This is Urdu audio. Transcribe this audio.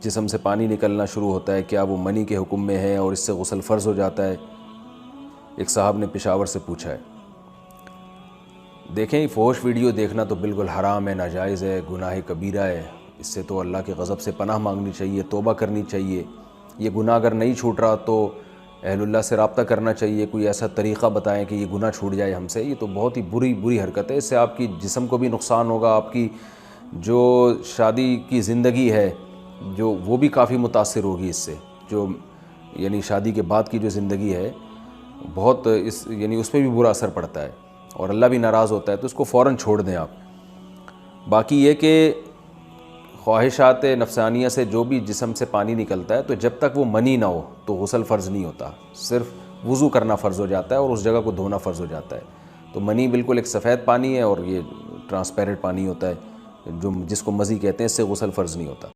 جسم سے پانی نکلنا شروع ہوتا ہے کیا وہ منی کے حکم میں ہے اور اس سے غسل فرض ہو جاتا ہے؟ ایک صاحب نے پشاور سے پوچھا ہے۔ دیکھیں فحش ویڈیو دیکھنا تو بالکل حرام ہے، ناجائز ہے، گناہ کبیرہ ہے، اس سے تو اللہ کے غضب سے پناہ مانگنی چاہیے، توبہ کرنی چاہیے۔ یہ گناہ اگر نہیں چھوٹ رہا تو اہل اللہ سے رابطہ کرنا چاہیے، کوئی ایسا طریقہ بتائیں کہ یہ گناہ چھوٹ جائے ہم سے۔ یہ تو بہت ہی بری حرکت ہے، اس سے آپ کی جسم کو بھی نقصان ہوگا، آپ کی جو شادی کی زندگی ہے جو وہ بھی کافی متاثر ہوگی اس سے، جو یعنی شادی کے بعد کی جو زندگی ہے بہت اس پہ بھی برا اثر پڑتا ہے اور اللہ بھی ناراض ہوتا ہے، تو اس کو فوراً چھوڑ دیں آپ۔ باقی یہ کہ خواہشات نفسانیہ سے جو بھی جسم سے پانی نکلتا ہے تو جب تک وہ منی نہ ہو تو غسل فرض نہیں ہوتا، صرف وضو کرنا فرض ہو جاتا ہے اور اس جگہ کو دھونا فرض ہو جاتا ہے۔ تو منی بالکل ایک سفید پانی ہے اور یہ ٹرانسپیرنٹ پانی ہوتا ہے جس کو مزی کہتے ہیں، اس سے غسل فرض نہیں ہوتا۔